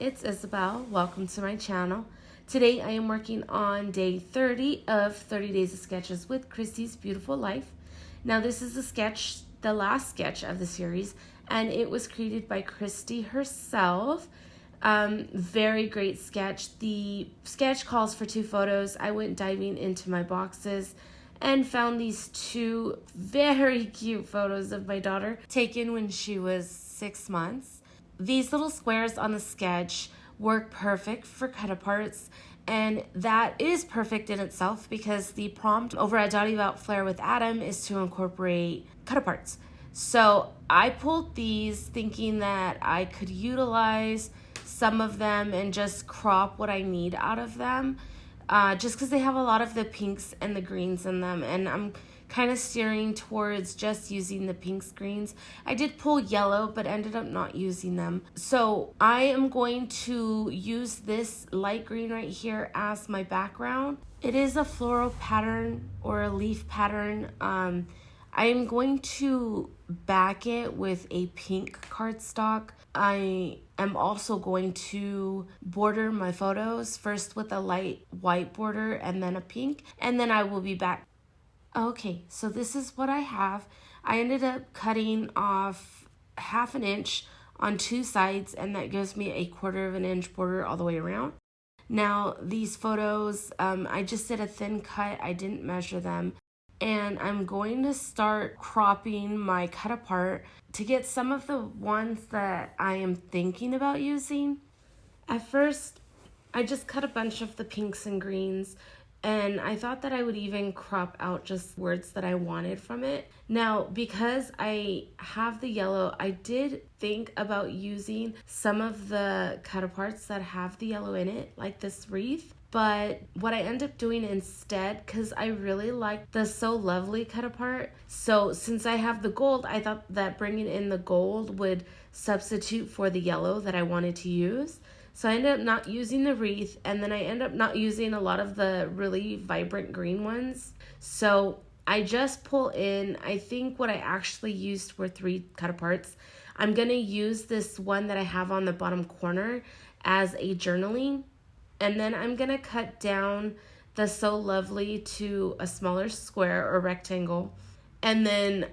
it's Izzibel. Welcome to my channel. Today I am working on day 30 of 30 Days of Sketches with Christy's Beautiful Life. Now this is the last sketch of the series, and it was created by Christy herself. Very great sketch. The sketch calls for 2 photos. I went diving into my boxes and found these 2 very cute photos of my daughter taken when she was 6 months. These little squares on the sketch work perfect for cut-aparts, and that is perfect in itself because the prompt over at Dottie About Flair with Adam is to incorporate cut-aparts. So I pulled these thinking that I could utilize some of them and just crop what I need out of them, just because they have a lot of the pinks and the greens in them, and I'm kind of steering towards just using the pink screens. I did pull yellow, but ended up not using them. So I am going to use this light green right here as my background. It is a floral pattern or a leaf pattern. I am going to back it with a pink cardstock. I am also going to border my photos first with a light white border and then a pink, and then I will be back. Okay, so this is what I have. I ended up cutting off 1/2 inch on 2 sides, and that gives me a 1/4 inch border all the way around. Now, these photos, I just did a thin cut. I didn't measure them. And I'm going to start cropping my cut apart to get some of the ones that I am thinking about using. At first, I just cut a bunch of the pinks and greens, and I thought that I would even crop out just words that I wanted from it. Now, because I have the yellow, I did think about using some of the cut-aparts that have the yellow in it, like this wreath. But what I end up doing instead, because I really like the So Lovely cut-apart, so since I have the gold, I thought that bringing in the gold would substitute for the yellow that I wanted to use. So I ended up not using the wreath, and then I end up not using a lot of the really vibrant green ones. So I just pull in, I think what I actually used were 3 cut-aparts. I'm going to use this one that I have on the bottom corner as a journaling, and then I'm going to cut down the So Lovely to a smaller square or rectangle, and then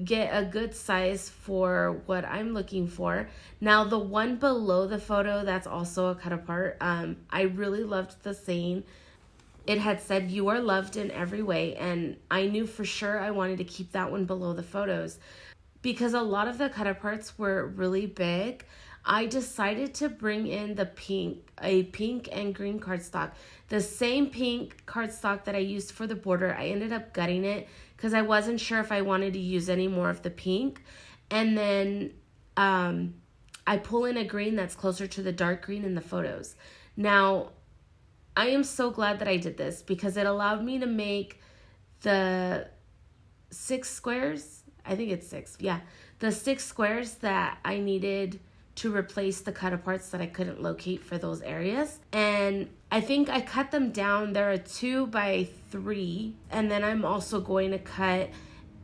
get a good size for what I'm looking for. Now, the one below the photo, that's also a cut apart. I really loved the saying. It had said, "You are loved in every way," and I knew for sure I wanted to keep that one below the photos. Because a lot of the cut aparts were really big, I decided to bring in a pink and green cardstock. The same pink cardstock that I used for the border, I ended up gutting it because I wasn't sure if I wanted to use any more of the pink. And then I pull in a green that's closer to the dark green in the photos. Now, I am so glad that I did this because it allowed me to make the 6 squares. I think it's 6. Yeah, the 6 squares that I needed to replace the cut aparts that I couldn't locate for those areas. And I think I cut them down. There are 2 by 3. And then I'm also going to cut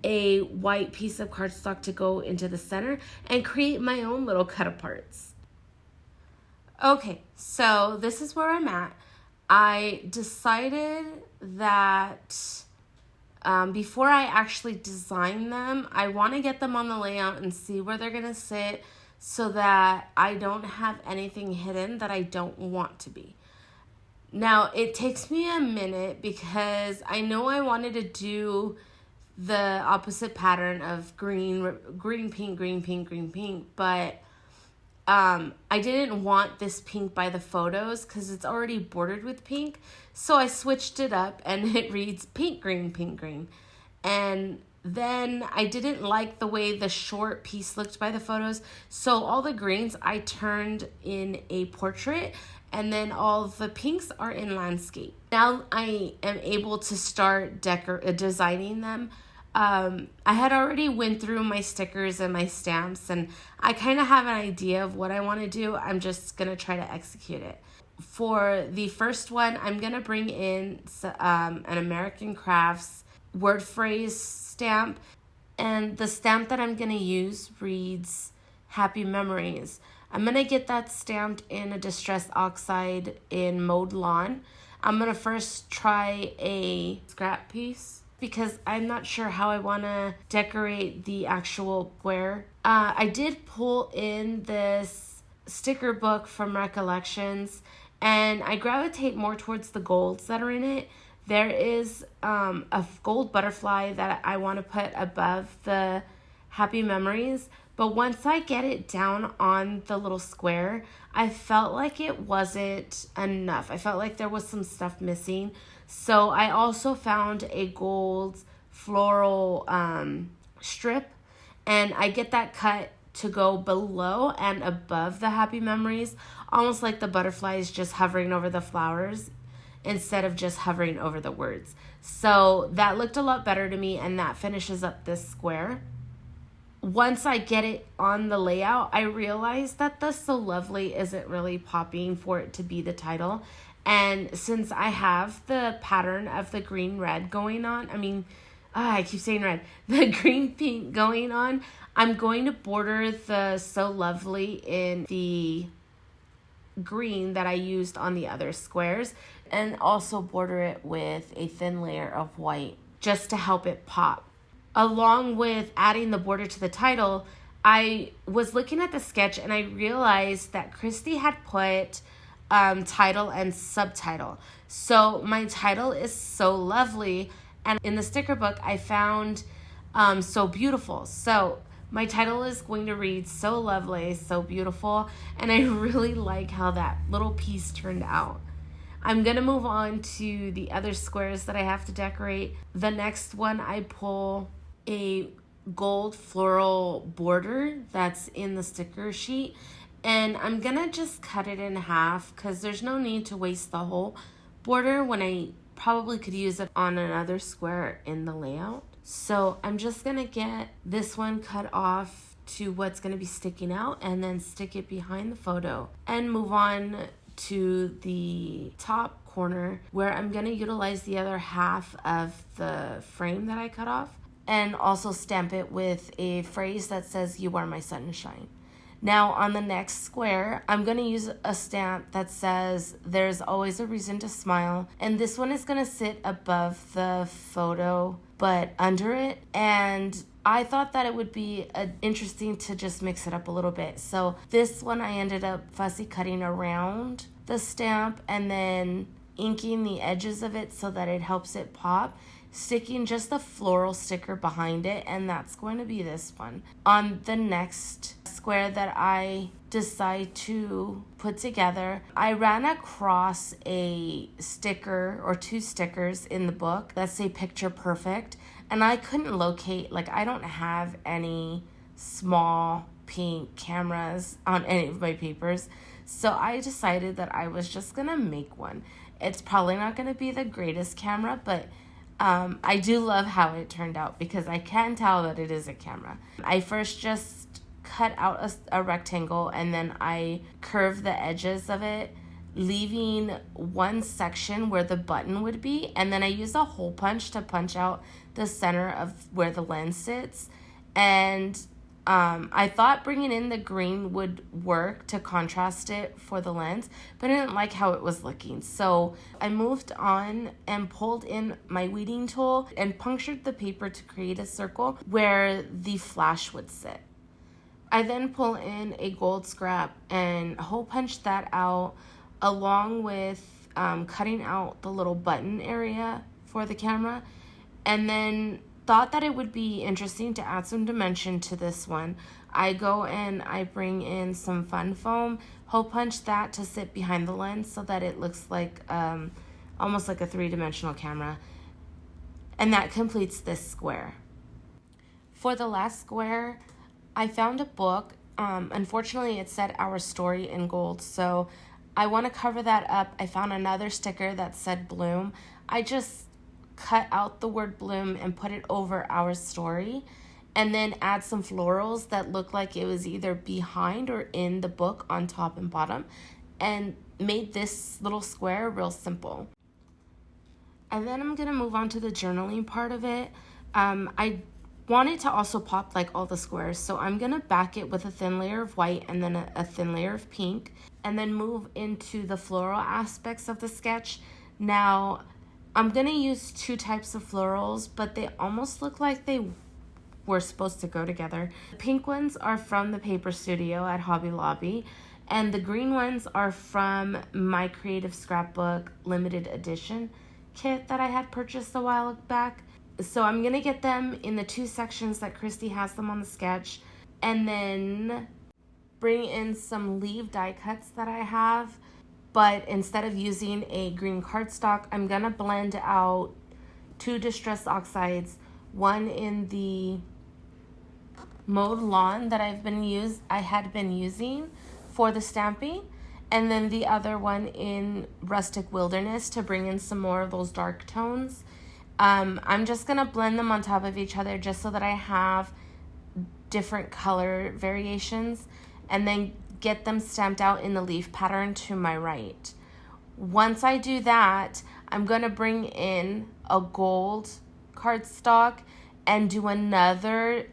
a white piece of cardstock to go into the center and create my own little cut aparts. Okay, so this is where I'm at. I decided that before I actually design them, I want to get them on the layout and see where they're going to sit, so that I don't have anything hidden that I don't want to be. Now, it takes me a minute because I know I wanted to do the opposite pattern of green, pink, green, pink, green, pink, but I didn't want this pink by the photos because it's already bordered with pink. So I switched it up and it reads pink, green, pink, green. And then I didn't like the way the short piece looked by the photos. So all the greens I turned in a portrait, and then all the pinks are in landscape. Now I am able to start designing them. I had already went through my stickers and my stamps, and I kind of have an idea of what I want to do. I'm just going to try to execute it. For the first one, I'm going to bring in an American Crafts word phrase stamp, and the stamp that I'm going to use reads Happy Memories. I'm going to get that stamped in a Distress Oxide in Mowed Lawn. I'm going to first try a scrap piece because I'm not sure how I want to decorate the actual square. I did pull in this sticker book from Recollections, and I gravitate more towards the golds that are in it. There is a gold butterfly that I want to put above the Happy Memories, but once I get it down on the little square, I felt like it wasn't enough. I felt like there was some stuff missing. So I also found a gold floral strip, and I get that cut to go below and above the Happy Memories, almost like the butterfly is just hovering over the flowers instead of just hovering over the words. So that looked a lot better to me, and that finishes up this square. Once I get it on the layout, I realized that the So Lovely isn't really popping for it to be the title. And since I have the pattern of the green-red going on, I keep saying red, the green-pink going on, I'm going to border the So Lovely in the green that I used on the other squares, and also border it with a thin layer of white just to help it pop. Along with adding the border to the title, I was looking at the sketch and I realized that Christy had put title and subtitle. So my title is So Lovely, and in the sticker book I found So Beautiful. So my title is going to read So Lovely, So Beautiful, and I really like how that little piece turned out. I'm going to move on to the other squares that I have to decorate. The next one, I pull a gold floral border that's in the sticker sheet, and I'm going to just cut it in half because there's no need to waste the whole border when I probably could use it on another square in the layout. So I'm just going to get this one cut off to what's going to be sticking out and then stick it behind the photo and move on to the top corner where I'm going to utilize the other half of the frame that I cut off and also stamp it with a phrase that says, "You are my sunshine." Now on the next square, I'm going to use a stamp that says, "There's always a reason to smile." And this one is going to sit above the photo, but under it. And I thought that it would be interesting to just mix it up a little bit. So this one I ended up fussy cutting around the stamp and then inking the edges of it so that it helps it pop, sticking just the floral sticker behind it, and that's going to be this one. On the next square that I decide to put together, I ran across a sticker or two stickers in the book that say Picture Perfect, and I couldn't locate, I don't have any small pink cameras on any of my papers, so I decided that I was just gonna make one. It's probably not gonna be the greatest camera, but I do love how it turned out because I can tell that it is a camera. I first just cut out a rectangle and then I curved the edges of it, leaving one section where the button would be, and then I used a hole punch to punch out the center of where the lens sits. And I thought bringing in the green would work to contrast it for the lens, but I didn't like how it was looking. So I moved on and pulled in my weeding tool and punctured the paper to create a circle where the flash would sit. I then pull in a gold scrap and hole punch that out, along with cutting out the little button area for the camera, and then thought that it would be interesting to add some dimension to this one. I go and I bring in some fun foam, hole punch that to sit behind the lens so that it looks like almost like a three-dimensional camera. And that completes this square. For the last square, I found a book. Unfortunately, it said Our Story in gold, so I want to cover that up. I found another sticker that said Bloom. I just cut out the word bloom and put it over Our Story, and then add some florals that looked like it was either behind or in the book on top and bottom, and made this little square real simple. And then I'm going to move on to the journaling part of it. I wanted to also pop like all the squares, so I'm gonna back it with a thin layer of white and then a thin layer of pink, and then move into the floral aspects of the sketch. Now I'm gonna use two types of florals, but they almost look like they were supposed to go together. The pink ones are from the Paper Studio at Hobby Lobby, and the green ones are from my Creative Scrapbook limited edition kit that I had purchased a while back. So I'm gonna get them in the two sections that Christy has them on the sketch, and then bring in some leaf die cuts that I have, but instead of using a green cardstock, I'm gonna blend out two Distress Oxides, one in the Mowed Lawn that I had been using for the stamping, and then the other one in Rustic Wilderness to bring in some more of those dark tones. I'm just gonna blend them on top of each other just so that I have different color variations, and then get them stamped out in the leaf pattern to my right. Once I do that, I'm gonna bring in a gold cardstock and do another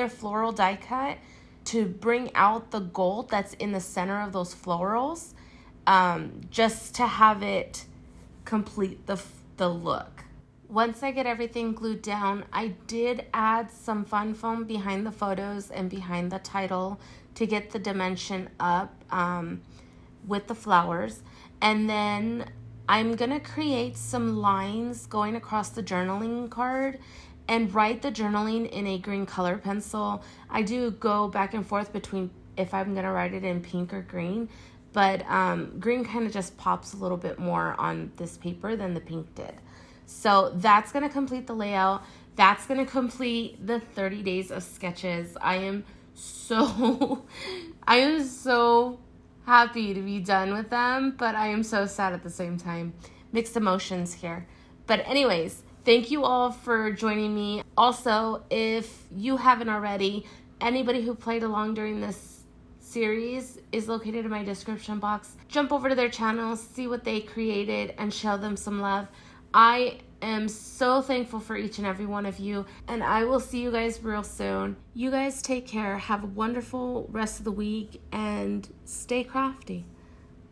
floral die cut to bring out the gold that's in the center of those florals, just to have it complete the look. Once I get everything glued down, I did add some fun foam behind the photos and behind the title to get the dimension up with the flowers. And then I'm gonna create some lines going across the journaling card and write the journaling in a green color pencil. I do go back and forth between if I'm gonna write it in pink or green, but green kind of just pops a little bit more on this paper than the pink did. So that's gonna complete the layout. That's gonna complete the 30 days of sketches. I am so happy to be done with them, but I am so sad at the same time. Mixed emotions here. But anyways, thank you all for joining me. Also, if you haven't already, anybody who played along during this series is located in my description box. Jump over to their channel, see what they created, and show them some love. I am so thankful for each and every one of you, and I will see you guys real soon. You guys take care. Have a wonderful rest of the week, and stay crafty.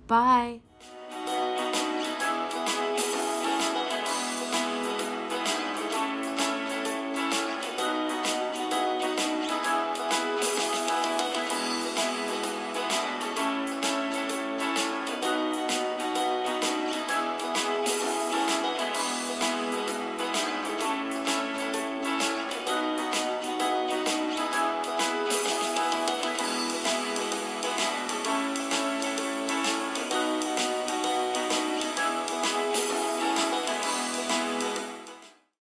Bye.